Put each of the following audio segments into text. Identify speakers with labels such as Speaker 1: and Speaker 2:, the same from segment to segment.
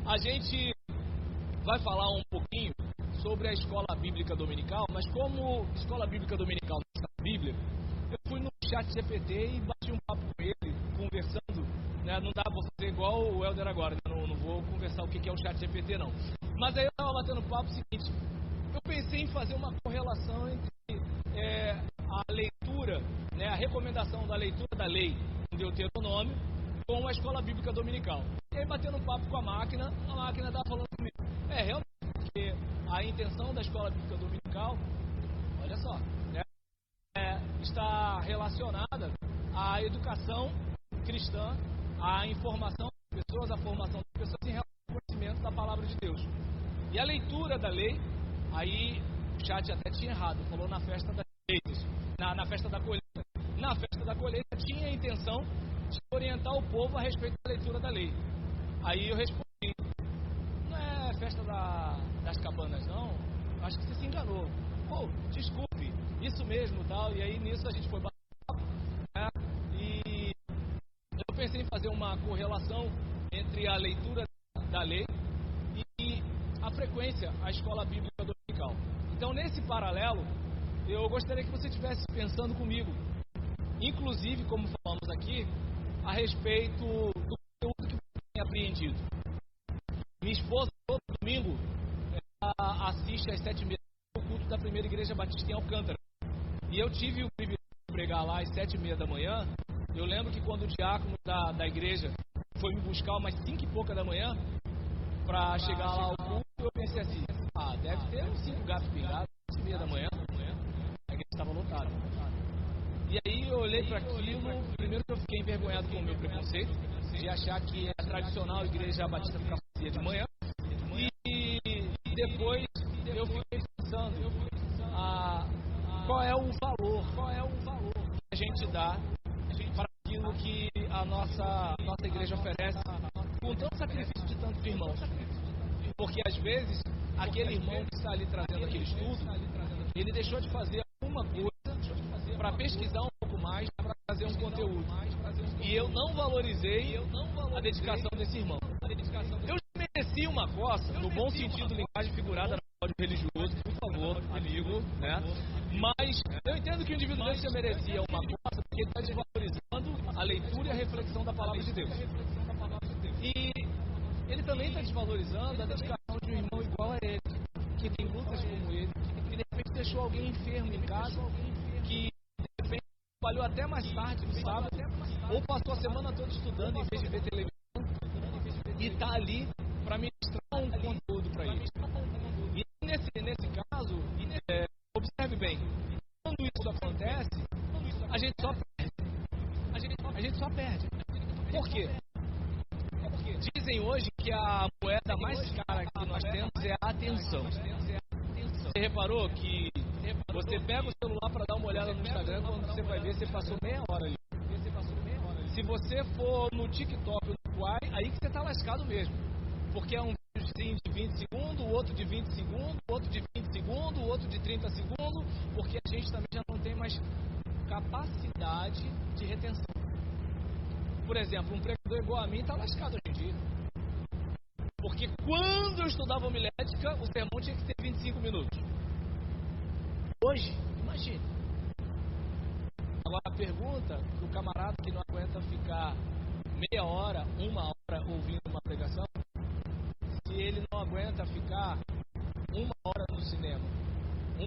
Speaker 1: A gente vai falar um pouquinho sobre a escola bíblica dominical, mas como escola bíblica dominical não está na Bíblia, eu fui no chat GPT e bati um papo com ele, conversando, né? Não dá pra fazer igual o Helder agora, né? Não vou conversar o que é o chat GPT não. Mas aí eu estava batendo papo seguinte, eu pensei em fazer uma correlação entre a leitura, né, a recomendação da leitura da lei em Deuteronômio com a escola bíblica dominical. E aí batendo um papo com a máquina estava falando comigo. Realmente, porque a intenção da escola bíblica dominical, olha só, né, está relacionada à educação cristã, à informação das pessoas, à formação das pessoas em relação ao conhecimento da palavra de Deus. E a leitura da lei, aí o chat até tinha errado, falou na festa das colheitas, na festa da colheita. Na festa da colheita tinha a intenção de orientar o povo a respeito da leitura da lei. Aí eu respondi, não é festa das cabanas não, acho que você se enganou. Desculpe, isso mesmo, tal. E aí nisso a gente foi bater, né? E eu pensei em fazer uma correlação entre a leitura da lei e a frequência à escola bíblica dominical. Então, nesse paralelo, eu gostaria que você estivesse pensando comigo, inclusive, como falamos aqui, a respeito do conteúdo que você tem apreendido. Minha esposa, todo domingo, assiste às 7h30 o culto da primeira igreja batista em Alcântara. E eu tive o privilégio de pregar lá às 7h30 da manhã. Eu lembro que quando o diácono da igreja foi me buscar umas 5 e pouca da manhã para chegar lá ao culto, eu pensei assim, deve ter uns 5 gatos pingados, 7h30 da manhã, a igreja estava lotada. E aí eu olhei para aquilo, primeiro que eu fiquei envergonhado com o meu preconceito, de achar que a tradicional igreja batista ficar vazia de manhã, e depois eu fiquei pensando, qual é o valor que a gente dá para aquilo que a nossa igreja oferece, com tanto sacrifício de tantos irmãos. Porque às vezes, aquele irmão que está ali trazendo aquele estudo, ele deixou de fazer alguma coisa para pesquisar um pouco mais, para trazer um conteúdo. E eu não valorizei a dedicação desse irmão. Eu mereci uma coça, no bom sentido, linguagem figurada, no áudio religioso, por favor, amigo, né? Mas eu entendo que o indivíduo desse já merecia uma coça, porque ele está desvalorizando a leitura e a reflexão da palavra de Deus. E ele também está desvalorizando a dedicação de um irmão igual a ele, que tem lutas como ele, que de repente deixou alguém enfermo em casa, que de repente trabalhou até mais tarde no sábado, ou passou a semana toda estudando em vez de ver televisão, e está ali para ministrar um conteúdo para ele. E nesse caso, observe bem, quando isso acontece, a gente só perde. A gente só perde. Por quê? Dizem hoje que a moeda mais cara que nós temos é a atenção. Você reparou que você pega o celular para dar uma olhada no Instagram, quando você vai ver, você passou meia hora ali. Se você for no TikTok ou no Quai, aí que você está lascado mesmo. Porque é um videozinho de 20 segundos, o outro de 20 segundos, o outro de 20 segundos, o outro de 30 segundos, porque a gente também já não tem mais capacidade de retenção. Por exemplo, um pregador igual a mim está lascado hoje em dia. Porque quando eu estudava homilética, o sermão tinha que ter 25 minutos. Hoje, imagine. Agora a pergunta para o camarada que não aguenta ficar meia hora, uma hora ouvindo uma pregação, se ele não aguenta ficar uma hora no cinema,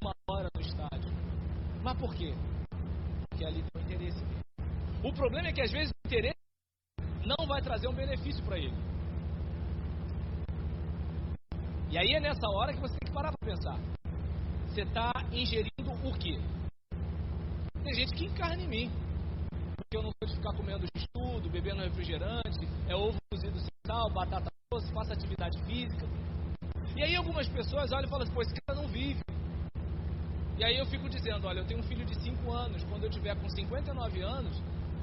Speaker 1: uma hora no estádio. Mas por quê? Porque ali tem um interesse dele. O problema é que às vezes o interesse não vai trazer um benefício para ele. E aí é nessa hora que você tem que parar para pensar. Você está ingerindo o quê? Tem gente que encarna em mim. Porque eu não sou de ficar comendo estudo, bebendo refrigerante, ovo cozido sem sal, batata doce, faço atividade física. E aí algumas pessoas olham e falam assim, pô, esse cara não vive. E aí eu fico dizendo, olha, eu tenho um filho de 5 anos, quando eu tiver com 59 anos,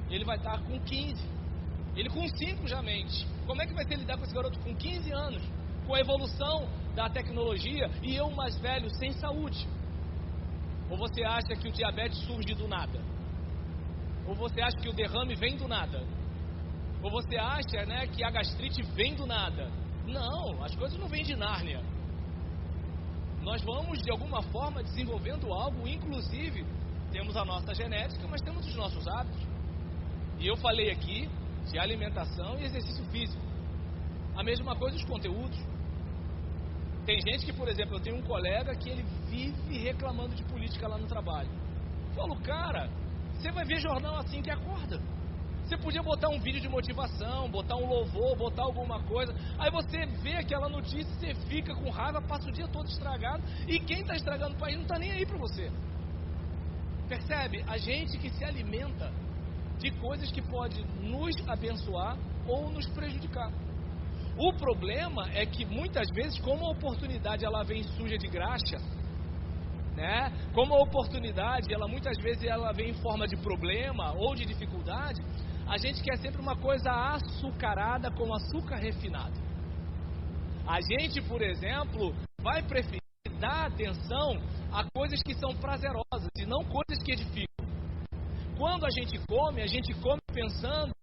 Speaker 1: ele vai estar com 15. Ele com 5 já mente. Como é que vai ser lidar com esse garoto com 15 anos? Com a evolução da tecnologia e eu mais velho sem saúde? Ou você acha que o diabetes surge do nada? Ou você acha que o derrame vem do nada? Ou você acha, né, que a gastrite vem do nada? Não, as coisas não vêm de Nárnia. Nós vamos, de alguma forma, desenvolvendo algo, inclusive, temos a nossa genética, mas temos os nossos hábitos. E eu falei aqui de alimentação e exercício físico. A mesma coisa os conteúdos. Tem gente que, por exemplo, eu tenho um colega que ele vive reclamando de política lá no trabalho. Eu falo, cara, você vai ver jornal assim que acorda. Você podia botar um vídeo de motivação, botar um louvor, botar alguma coisa. Aí você vê aquela notícia, você fica com raiva, passa o dia todo estragado. E quem está estragando o país não está nem aí para você. Percebe? A gente que se alimenta de coisas que podem nos abençoar ou nos prejudicar. O problema é que muitas vezes, como a oportunidade ela vem suja de graxa, né? Como a oportunidade, ela muitas vezes ela vem em forma de problema ou de dificuldade, a gente quer sempre uma coisa açucarada com açúcar refinado. A gente, por exemplo, vai preferir dar atenção a coisas que são prazerosas e não coisas que edificam. Quando a gente come pensando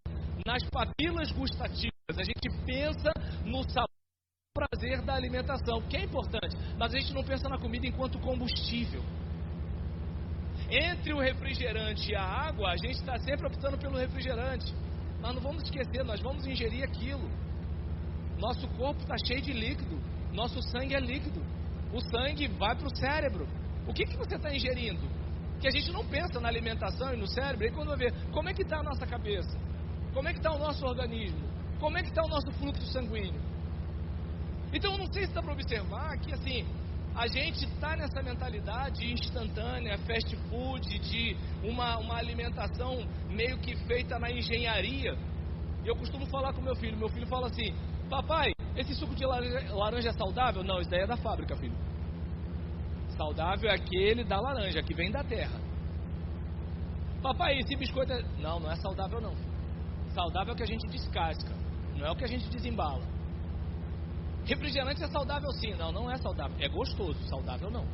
Speaker 1: nas papilas gustativas, a gente pensa no sabor e prazer da alimentação, que é importante, mas a gente não pensa na comida enquanto combustível. Entre o refrigerante e a água, a gente está sempre optando pelo refrigerante. Nós não vamos esquecer, nós vamos ingerir aquilo. Nosso corpo está cheio de líquido, nosso sangue é líquido. O sangue vai para o cérebro. O que você está ingerindo? Que a gente não pensa na alimentação e no cérebro, e quando vai ver, como é que está a nossa cabeça? Como é que está o nosso organismo? Como é que está o nosso fluxo sanguíneo? Então, eu não sei se dá para observar que, assim, a gente está nessa mentalidade instantânea, fast food, de uma alimentação meio que feita na engenharia. E eu costumo falar com meu filho fala assim, papai, esse suco de laranja é saudável? Não, isso daí é da fábrica, filho. Saudável é aquele da laranja, que vem da terra. Papai, esse biscoito é... Não é saudável não. Saudável é o que a gente descasca, não é o que a gente desembala. Refrigerante é saudável sim. Não é saudável. É gostoso, saudável não.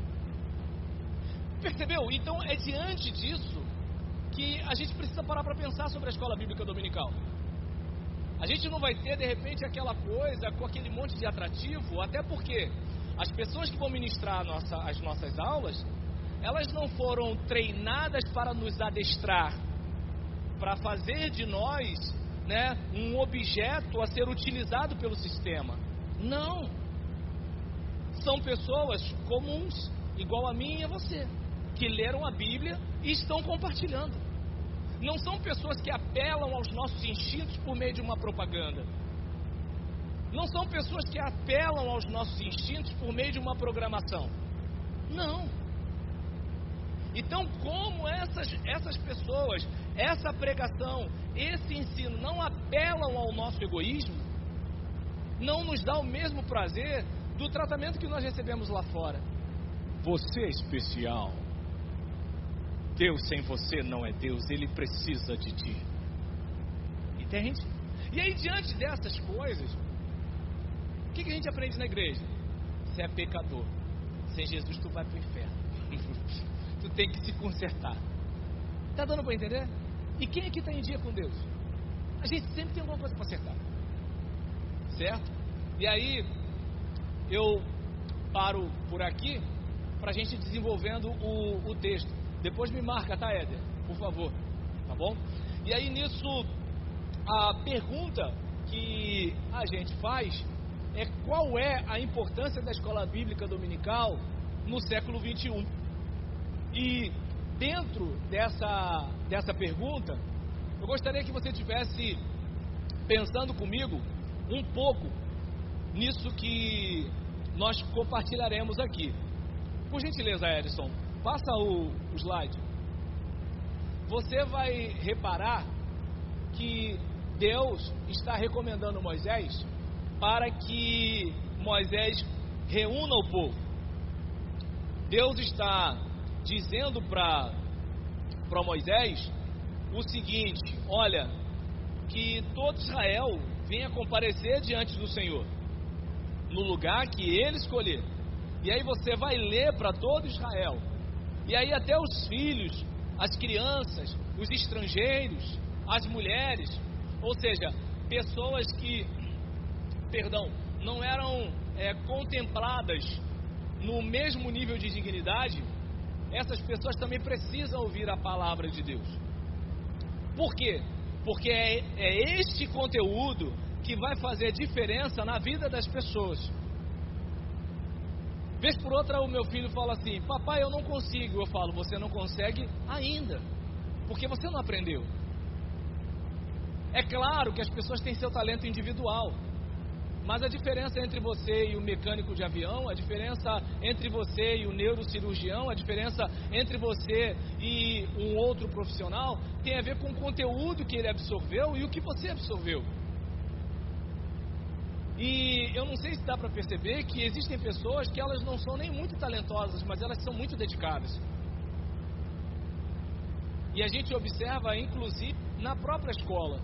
Speaker 1: Percebeu? Então é diante disso que a gente precisa parar para pensar sobre a escola bíblica dominical. A gente não vai ter de repente aquela coisa com aquele monte de atrativo, até porque as pessoas que vão ministrar as nossas aulas, elas não foram treinadas para nos adestrar, para fazer de nós, né, um objeto a ser utilizado pelo sistema. Não. São pessoas comuns, igual a mim e a você, que leram a Bíblia e estão compartilhando. Não são pessoas que apelam aos nossos instintos por meio de uma propaganda. Não são pessoas que apelam aos nossos instintos por meio de uma programação. Não. Então, como essas pessoas, essa pregação, esse ensino não apelam ao nosso egoísmo, não nos dá o mesmo prazer do tratamento que nós recebemos lá fora. Você é especial. Deus sem você não é Deus, Ele precisa de ti. Entende? E aí, diante dessas coisas, o que a gente aprende na igreja? Você é pecador. Sem Jesus tu vai para o inferno. Tu tem que se consertar. Tá dando para entender? E quem aqui está em dia com Deus? A gente sempre tem alguma coisa para acertar. Certo? E aí, eu paro por aqui para a gente desenvolvendo o texto. Depois me marca, tá, Éder? Por favor. Tá bom? E aí, nisso, a pergunta que a gente faz é qual é a importância da escola bíblica dominical no século 21. E dentro dessa pergunta, eu gostaria que você estivesse pensando comigo um pouco nisso que nós compartilharemos aqui. Por gentileza, Edson, passa o slide. Você vai reparar que Deus está recomendando Moisés para que Moisés reúna o povo. Deus está dizendo para Moisés o seguinte: olha, que todo Israel venha comparecer diante do Senhor, no lugar que Ele escolher. E aí você vai ler para todo Israel, e aí até os filhos, as crianças, os estrangeiros, as mulheres, ou seja, pessoas que, não eram contempladas no mesmo nível de dignidade, essas pessoas também precisam ouvir a palavra de Deus. Por quê? Porque é este conteúdo que vai fazer diferença na vida das pessoas. Vez por outra o meu filho fala assim: papai, eu não consigo. Eu falo: você não consegue ainda, porque você não aprendeu. É claro que as pessoas têm seu talento individual, mas a diferença entre você e o mecânico de avião, a diferença entre você e o neurocirurgião, a diferença entre você e um outro profissional tem a ver com o conteúdo que ele absorveu e o que você absorveu. E eu não sei se dá para perceber que existem pessoas que elas não são nem muito talentosas, mas elas são muito dedicadas. E a gente observa, inclusive, na própria escola,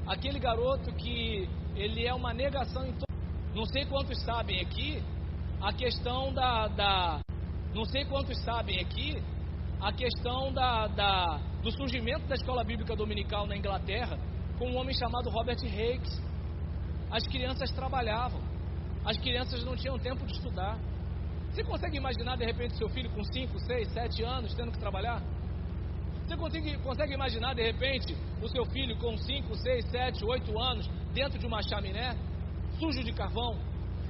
Speaker 1: aquele garoto que ele é uma negação em todo. Não sei quantos sabem aqui a questão não sei quantos sabem aqui a questão do surgimento da escola bíblica dominical na Inglaterra com um homem chamado Robert Hicks. As crianças trabalhavam, as crianças não tinham tempo de estudar. Você consegue imaginar de repente seu filho com 5, 6, 7 anos tendo que trabalhar? Você consegue imaginar de repente o seu filho com 5, 6, 7, 8 anos dentro de uma chaminé, sujo de carvão?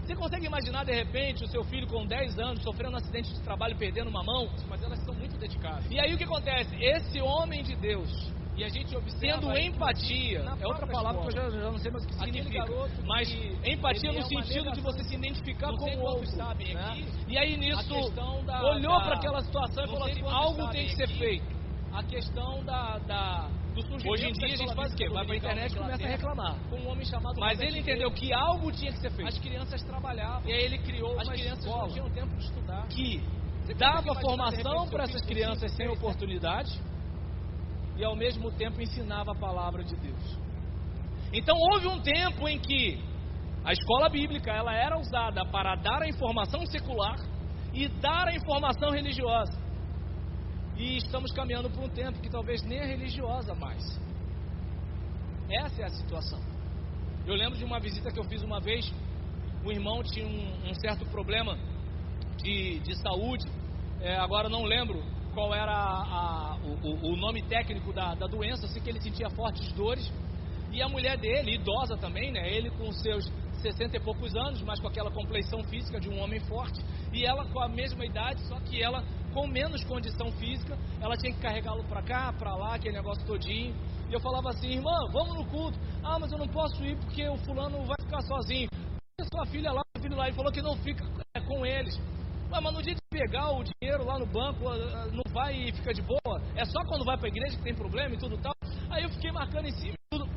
Speaker 1: Você consegue imaginar de repente o seu filho com 10 anos sofrendo um acidente de trabalho, perdendo uma mão? Mas elas são muito dedicadas. E aí o que acontece? Esse homem de Deus, e a gente observa, tendo empatia, é outra palavra que eu já não sei mais o que significa, mas empatia no sentido de você se identificar com o outro, né? E aí nisso olhou para aquela situação e falou assim: algo tem que ser feito. A questão do surgimento. Hoje em dia a gente faz o quê? Vai para a internet e começa a reclamar. Com um homem chamado Mas ele entendeu que algo tinha que ser feito. As crianças trabalhavam. E aí ele criou uma escola. As crianças não tinham tempo de estudar. Que dava formação para essas crianças sem oportunidade e ao mesmo tempo ensinava a palavra de Deus. Então houve um tempo em que a escola bíblica ela era usada para dar a informação secular e dar a informação religiosa. E estamos caminhando por um tempo que talvez nem é religiosa mais. Essa é a situação. Eu lembro de uma visita que eu fiz uma vez. O irmão tinha um certo problema de saúde. Agora não lembro qual era o nome técnico da doença. Eu sei que ele sentia fortes dores. E a mulher dele, idosa também, né? Ele com seus 60 e poucos anos, mas com aquela compleição física de um homem forte. E ela com a mesma idade, só que ela com menos condição física. Ela tinha que carregá-lo para cá, para lá, aquele negócio todinho. E eu falava assim: irmã, vamos no culto. Ah, mas eu não posso ir porque o fulano vai ficar sozinho. E sua filha lá, meu filho lá, ele falou que não fica com eles. Mas no dia de pegar o dinheiro lá no banco, não vai e fica de boa? É só quando vai para a igreja que tem problema e tudo tal? Aí eu fiquei marcando em cima e tudo.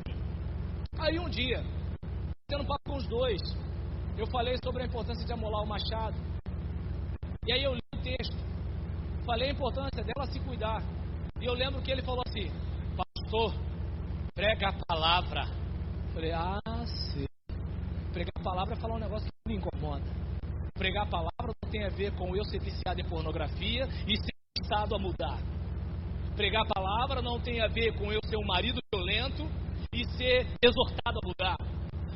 Speaker 1: Aí um dia, tendo papo com os dois, eu falei sobre a importância de amolar o machado. E aí eu li o texto, falei a importância dela se cuidar. E eu lembro que ele falou assim: pastor, prega a palavra. Eu falei: sim. Pregar a palavra é falar um negócio que me incomoda. Pregar a palavra não tem a ver com eu ser viciado em pornografia e ser instado a mudar. Pregar a palavra não tem a ver com eu ser um marido violento e ser exortado a mudar.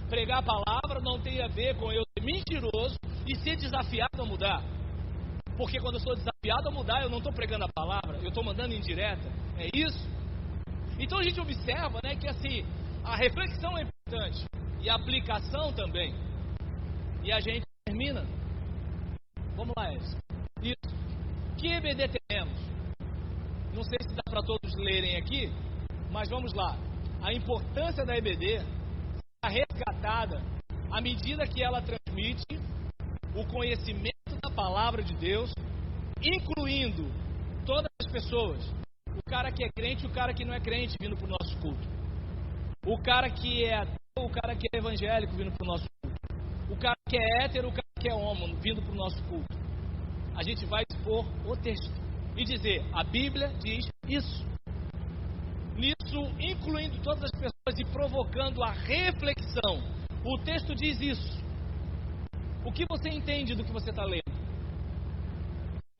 Speaker 1: Pregar a palavra não tem a ver com eu ser mentiroso e ser desafiado a mudar. Porque quando eu sou desafiado a mudar, eu não estou pregando a palavra, eu estou mandando indireta. É isso? Então a gente observa, né, que assim, a reflexão é importante e a aplicação também. E a gente termina. Vamos lá, Edson. Isso. Que EBD temos? Não sei se dá para todos lerem aqui, mas vamos lá. A importância da EBD está resgatada à medida que ela transmite o conhecimento da palavra de Deus, incluindo todas as pessoas. O cara que é crente e o cara que não é crente vindo para o nosso culto. O cara que é ateu, o cara que é evangélico vindo para o nosso culto. O cara que é hétero, o cara que é homo vindo para o nosso culto. A gente vai expor o texto e dizer: a Bíblia diz isso. Nisso, incluindo todas as pessoas e provocando a reflexão. O texto diz isso. O que você entende do que você está lendo?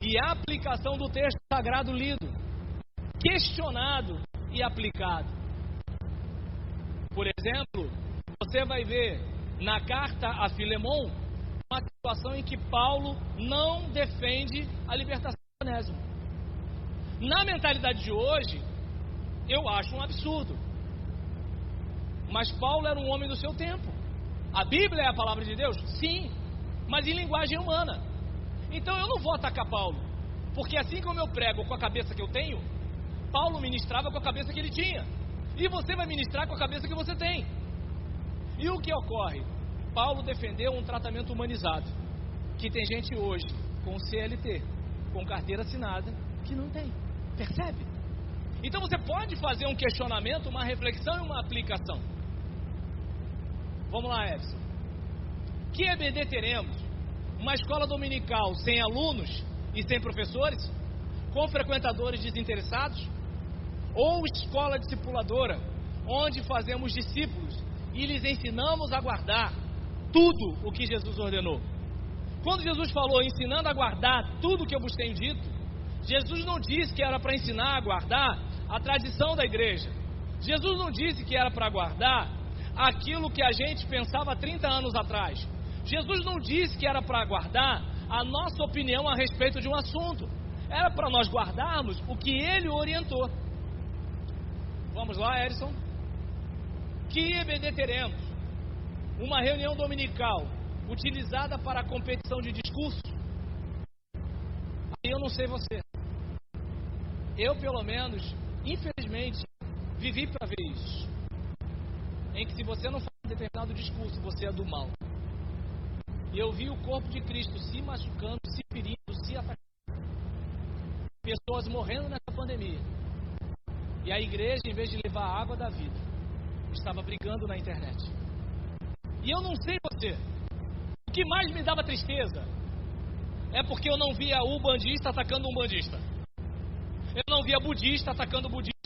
Speaker 1: E a aplicação do texto sagrado lido, questionado e aplicado. Por exemplo, você vai ver na carta a Filemon, uma situação em que Paulo não defende a libertação de Onésimo. Na mentalidade de hoje, eu acho um absurdo. Mas Paulo era um homem do seu tempo. A Bíblia é a palavra de Deus? Sim, mas em linguagem humana. Então eu não vou atacar Paulo, porque assim como eu prego com a cabeça que eu tenho, Paulo ministrava com a cabeça que ele tinha, e você vai ministrar com a cabeça que você tem. E o que ocorre? Paulo defendeu um tratamento humanizado, que tem gente hoje com CLT, com carteira assinada, que não tem. Percebe? Então você pode fazer um questionamento, uma reflexão e uma aplicação. Vamos lá, Edson. Que EBD teremos? Uma escola dominical sem alunos e sem professores? Com frequentadores desinteressados? Ou escola discipuladora, onde fazemos discípulos e lhes ensinamos a guardar tudo o que Jesus ordenou? Quando Jesus falou ensinando a guardar tudo o que eu vos tenho dito, Jesus não disse que era para ensinar a guardar a tradição da igreja. Jesus não disse que era para guardar aquilo que a gente pensava 30 anos atrás. Jesus não disse que era para guardar a nossa opinião a respeito de um assunto. Era para nós guardarmos o que ele orientou. Vamos lá, Edson. Que EBD teremos? Uma reunião dominical utilizada para a competição de discurso? Aí eu não sei você. Eu, pelo menos, infelizmente, vivi para ver isso. Em que se você não faz um determinado discurso, você é do mal. E eu vi o corpo de Cristo se machucando, se ferindo, se atacando. Pessoas morrendo nessa pandemia. E a igreja, em vez de levar a água da vida, estava brigando na internet. E eu não sei você. O que mais me dava tristeza é porque eu não via o bandista atacando um bandista. Eu não via budista atacando budista.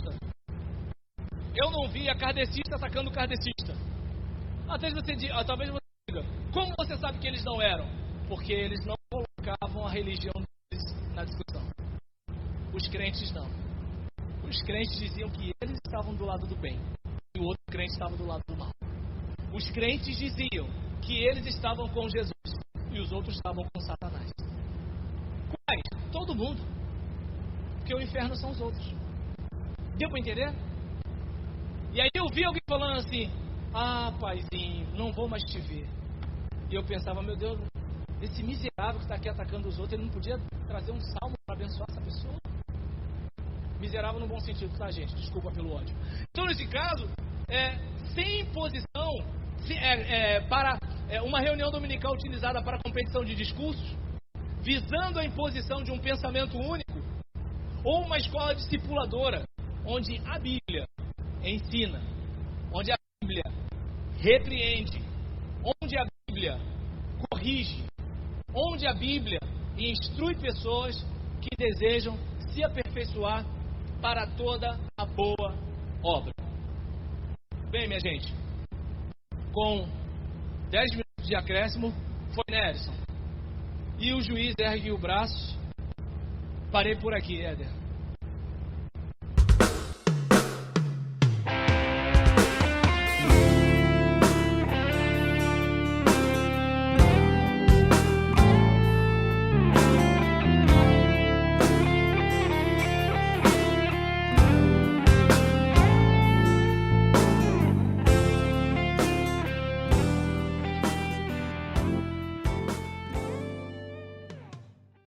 Speaker 1: Eu não via kardecista atacando kardecista. Talvez você diga, como você sabe que eles não eram? Porque eles não colocavam a religião deles na discussão. Os crentes não. Os crentes diziam que eles estavam do lado do bem e o outro crente estava do lado do mal. Os crentes diziam que eles estavam com Jesus e os outros estavam com Satanás. Quais? Todo mundo. Porque o inferno são os outros. Deu para entender? E aí eu vi alguém falando assim: ah, paizinho, não vou mais te ver. E eu pensava, meu Deus, esse miserável que está aqui atacando os outros, ele não podia trazer um salmo para abençoar essa pessoa? Miserável no bom sentido, tá, gente? Desculpa pelo ódio. Então, nesse caso, sem imposição, para uma reunião dominical utilizada para competição de discursos, visando a imposição de um pensamento único, ou uma escola discipuladora, onde a Bíblia ensina, onde a Bíblia repreende, onde a Bíblia corrige, onde a Bíblia instrui pessoas que desejam se aperfeiçoar para toda a boa obra. Bem, minha gente, com 10 minutos de acréscimo, foi Nelson. E o juiz ergue o braço. Parei por aqui, Éder.